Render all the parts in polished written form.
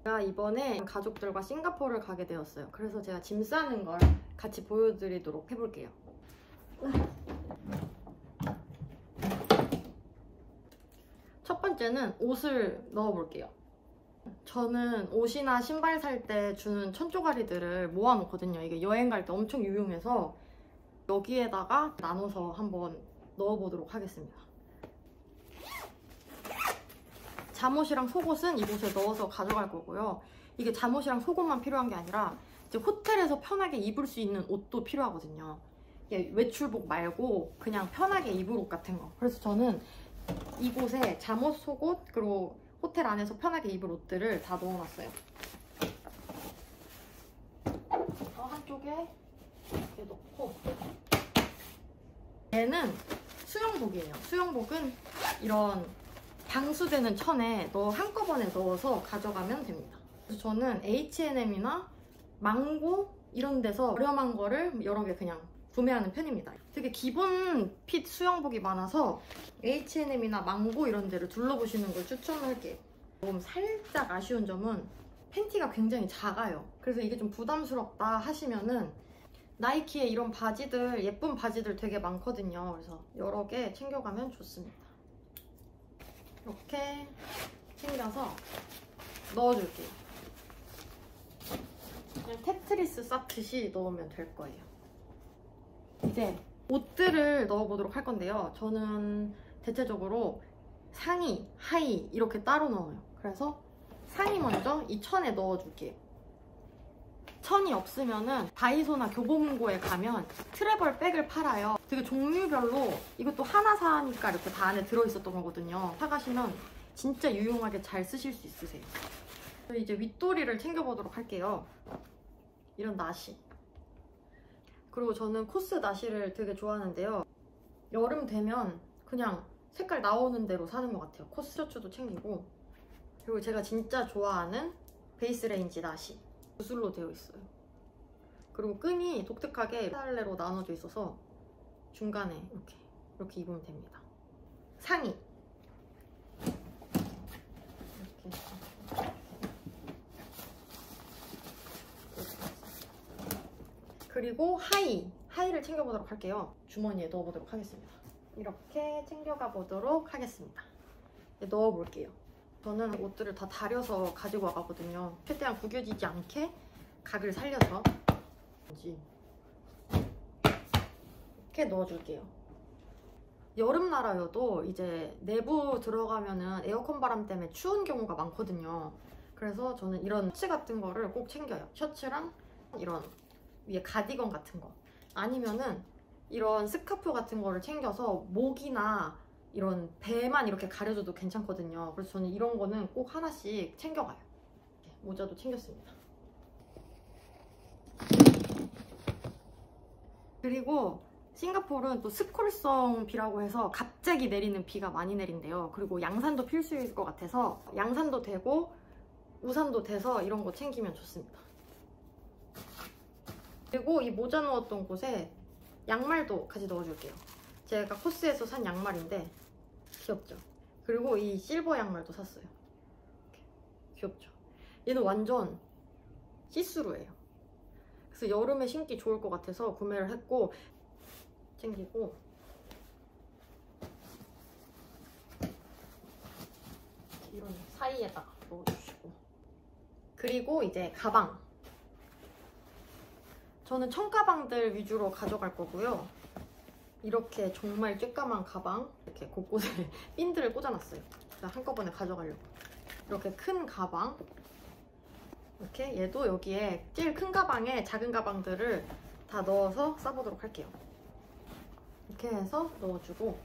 제가 이번에 가족들과 싱가포르를 가게 되었어요. 그래서 제가 짐 싸는 걸 같이 보여드리도록 해볼게요. 첫 번째는 옷을 넣어볼게요. 저는 옷이나 신발 살 때 주는 천조가리들을 모아놓거든요. 이게 여행 갈 때 엄청 유용해서 여기에다가 나눠서 한번 넣어보도록 하겠습니다. 잠옷이랑 속옷은 이곳에 넣어서 가져갈 거고요. 이게 잠옷이랑 속옷만 필요한 게 아니라 이제 호텔에서 편하게 입을 수 있는 옷도 필요하거든요. 외출복 말고 그냥 편하게 입을 옷 같은 거. 그래서 저는 이곳에 잠옷, 속옷, 그리고 호텔 안에서 편하게 입을 옷들을 다 넣어놨어요. 한쪽에 이렇게 넣고, 얘는 수영복이에요. 수영복은 이런 방수되는 천에 한꺼번에 넣어서 가져가면 됩니다. 그래서 저는 H&M이나 망고 이런 데서 저렴한 거를 여러 개 그냥 구매하는 편입니다. 되게 기본 핏 수영복이 많아서 H&M이나 망고 이런 데를 둘러보시는 걸 추천할게요. 조금 살짝 아쉬운 점은 팬티가 굉장히 작아요. 그래서 이게 좀 부담스럽다 하시면은 나이키의 이런 바지들, 예쁜 바지들 되게 많거든요. 그래서 여러 개 챙겨가면 좋습니다. 이렇게 챙겨서 넣어줄게요. 그냥 테트리스 쌓듯이 넣으면 될 거예요. 이제 옷들을 넣어보도록 할 건데요. 저는 대체적으로 상의, 하의 이렇게 따로 넣어요. 그래서 상의 먼저 이 천에 넣어줄게요. 천이 없으면은 다이소나 교보문고에 가면 트래블 백을 팔아요. 되게 종류별로, 이것도 하나 사니까 이렇게 다 안에 들어있었던 거거든요. 사가시면 진짜 유용하게 잘 쓰실 수 있으세요. 이제 윗도리를 챙겨보도록 할게요. 이런 나시. 그리고 저는 코스 나시를 되게 좋아하는데요. 여름 되면 그냥 색깔 나오는 대로 사는 것 같아요. 코스 셔츠도 챙기고. 그리고 제가 진짜 좋아하는 베이스 레인지 나시. 구슬로 되어 있어요. 그리고 끈이 독특하게 살레로 나눠져 있어서 중간에 이렇게 입으면 됩니다. 상의. 이렇게. 그리고 하의를 챙겨보도록 할게요. 주머니에 넣어보도록 하겠습니다. 이렇게 챙겨가 보도록 하겠습니다. 넣어볼게요. 저는 옷들을 다 다려서 가지고 와가거든요. 최대한 구겨지지 않게 각을 살려서 이렇게 넣어줄게요. 여름나라여도 이제 내부 들어가면은 에어컨 바람 때문에 추운 경우가 많거든요. 그래서 저는 이런 셔츠 같은 거를 꼭 챙겨요. 셔츠랑 이런 위에 가디건 같은 거, 아니면은 이런 스카프 같은 거를 챙겨서 목이나 이런 배만 이렇게 가려줘도 괜찮거든요. 그래서 저는 이런 거는 꼭 하나씩 챙겨가요. 모자도 챙겼습니다. 그리고 싱가포르는 또 스콜성 비라고 해서 갑자기 내리는 비가 많이 내린대요. 그리고 양산도 필수일 것 같아서 양산도 되고 우산도 돼서 이런 거 챙기면 좋습니다. 그리고 이 모자 넣었던 곳에 양말도 같이 넣어줄게요. 제가 코스에서 산 양말인데 귀엽죠? 그리고 이 실버 양말도 샀어요. 이렇게. 귀엽죠? 얘는 완전 시스루예요. 그래서 여름에 신기 좋을 것 같아서 구매를 했고, 챙기고 이런 사이에다가 넣어주시고, 그리고 이제 가방. 저는 청가방들 위주로 가져갈 거고요. 이렇게 정말 쬐까만 가방, 이렇게 곳곳에 핀들을 꽂아놨어요. 한꺼번에 가져가려고. 이렇게 큰 가방, 이렇게 얘도 여기에 제일 큰 가방에 작은 가방들을 다 넣어서 싸보도록 할게요. 이렇게 해서 넣어주고,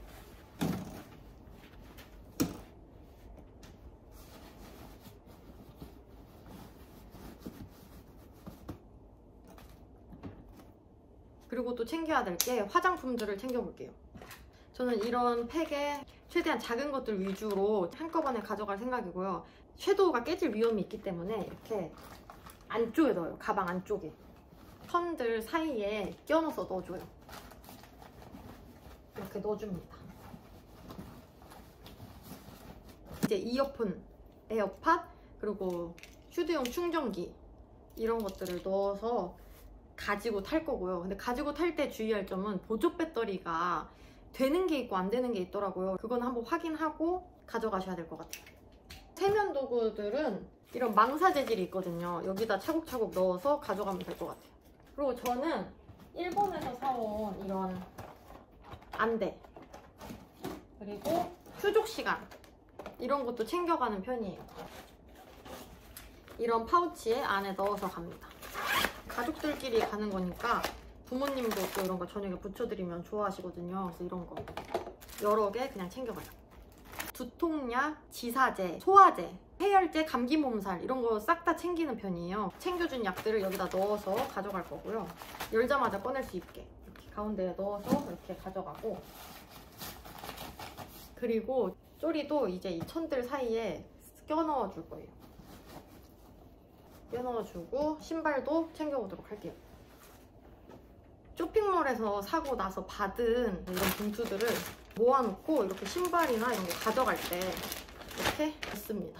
그리고 또 챙겨야 될 게 화장품들을 챙겨볼게요. 저는 이런 팩에 최대한 작은 것들 위주로 한꺼번에 가져갈 생각이고요. 섀도우가 깨질 위험이 있기 때문에 이렇게 안쪽에 넣어요. 가방 안쪽에. 선들 사이에 끼워넣어서 넣어줘요. 이렇게 넣어줍니다. 이제 이어폰, 에어팟, 그리고 휴대용 충전기 이런 것들을 넣어서 가지고 탈 거고요. 근데 가지고 탈 때 주의할 점은 보조 배터리가 되는 게 있고 안 되는 게 있더라고요. 그건 한번 확인하고 가져가셔야 될 것 같아요. 세면 도구들은 이런 망사 재질이 있거든요. 여기다 차곡차곡 넣어서 가져가면 될 것 같아요. 그리고 저는 일본에서 사온 이런 안대, 그리고 휴족 시간 이런 것도 챙겨가는 편이에요. 이런 파우치에 안에 넣어서 갑니다. 가족들끼리 가는 거니까 부모님도 또 이런 거 저녁에 부쳐드리면 좋아하시거든요. 그래서 이런 거 여러 개 그냥 챙겨가요. 두통약, 지사제, 소화제, 해열제, 감기 몸살 이런 거 싹 다 챙기는 편이에요. 챙겨준 약들을 여기다 넣어서 가져갈 거고요. 열자마자 꺼낼 수 있게 이렇게 가운데에 넣어서 이렇게 가져가고, 그리고 쪼리도 이제 이 천들 사이에 껴 넣어 줄 거예요. 껴 넣어주고 신발도 챙겨오도록 할게요. 쇼핑몰에서 사고 나서 받은 이런 봉투들을 모아놓고 이렇게 신발이나 이런 거 가져갈 때 이렇게 넣습니다.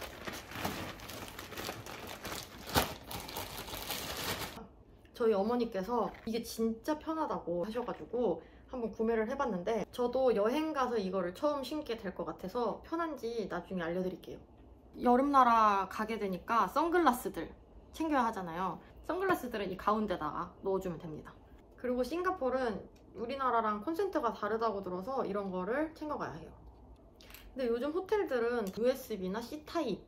저희 어머니께서 이게 진짜 편하다고 하셔가지고 한번 구매를 해봤는데, 저도 여행 가서 이거를 처음 신게 될 것 같아서 편한지 나중에 알려드릴게요. 여름나라 가게 되니까 선글라스들 챙겨야 하잖아요. 선글라스들은 이 가운데다가 넣어주면 됩니다. 그리고 싱가포르는 우리나라랑 콘센트가 다르다고 들어서 이런 거를 챙겨가야 해요. 근데 요즘 호텔들은 USB나 C타입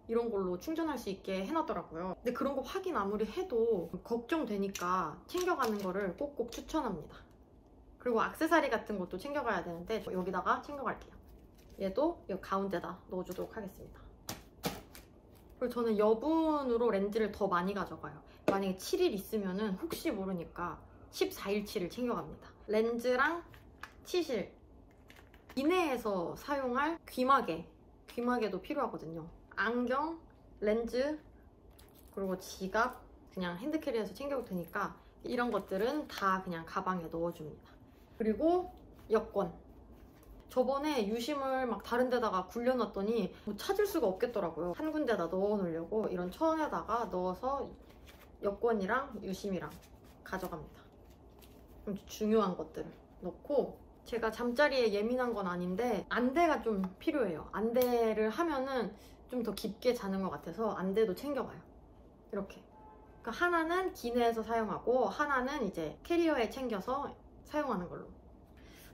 이런 걸로 충전할 수 있게 해놨더라고요. 근데 그런 거 확인 아무리 해도 걱정되니까 챙겨가는 거를 꼭꼭 추천합니다. 그리고 액세서리 같은 것도 챙겨가야 되는데 여기다가 챙겨갈게요. 얘도 이 가운데다 넣어주도록 하겠습니다. 그리고 저는 여분으로 렌즈를 더 많이 가져가요. 만약에 7일 있으면은 혹시 모르니까 14일치를 챙겨갑니다. 렌즈랑 치실, 기내에서 사용할 귀마개도 필요하거든요. 안경, 렌즈, 그리고 지갑, 그냥 핸드캐리에서 챙겨올 테니까 이런 것들은 다 그냥 가방에 넣어줍니다. 그리고 여권. 저번에 유심을 막 다른 데다가 굴려놨더니 뭐 찾을 수가 없겠더라고요. 한 군데다 넣어 놓으려고 이런 천에다가 넣어서 여권이랑 유심이랑 가져갑니다. 좀 중요한 것들을 넣고, 제가 잠자리에 예민한 건 아닌데 안대가 좀 필요해요. 안대를 하면은 좀 더 깊게 자는 것 같아서 안대도 챙겨가요. 이렇게. 그러니까 하나는 기내에서 사용하고 하나는 이제 캐리어에 챙겨서 사용하는 걸로.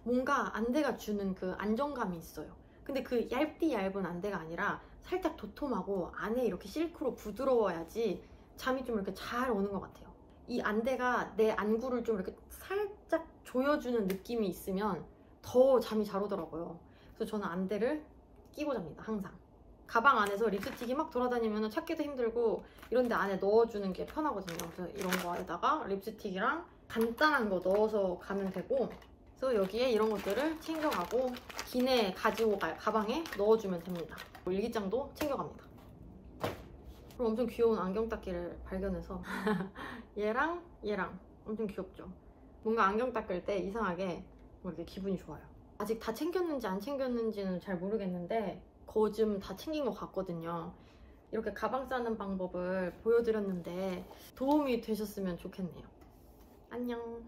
뭔가 안대가 주는 그 안정감이 있어요. 근데 그 얇은 안대가 아니라 살짝 도톰하고 안에 이렇게 실크로 부드러워야지 잠이 좀 이렇게 잘 오는 것 같아요. 이 안대가 내 안구를 좀 이렇게 살짝 조여주는 느낌이 있으면 더 잠이 잘 오더라고요. 그래서 저는 안대를 끼고 잡니다, 항상. 가방 안에서 립스틱이 막 돌아다니면 찾기도 힘들고 이런 데 안에 넣어주는 게 편하거든요. 그래서 이런 거에다가 립스틱이랑 간단한 거 넣어서 가면 되고, 그래서 여기에 이런 것들을 챙겨가고 기내에 가지고 갈 가방에 넣어주면 됩니다. 일기장도 챙겨갑니다. 그리고 엄청 귀여운 안경 닦기를 발견해서 얘랑 엄청 귀엽죠? 뭔가 안경 닦을 때 이상하게 뭐 이렇게 기분이 좋아요. 아직 다 챙겼는지 안 챙겼는지는 잘 모르겠는데 거좀 다 챙긴 것 같거든요. 이렇게 가방 싸는 방법을 보여드렸는데 도움이 되셨으면 좋겠네요. 안녕.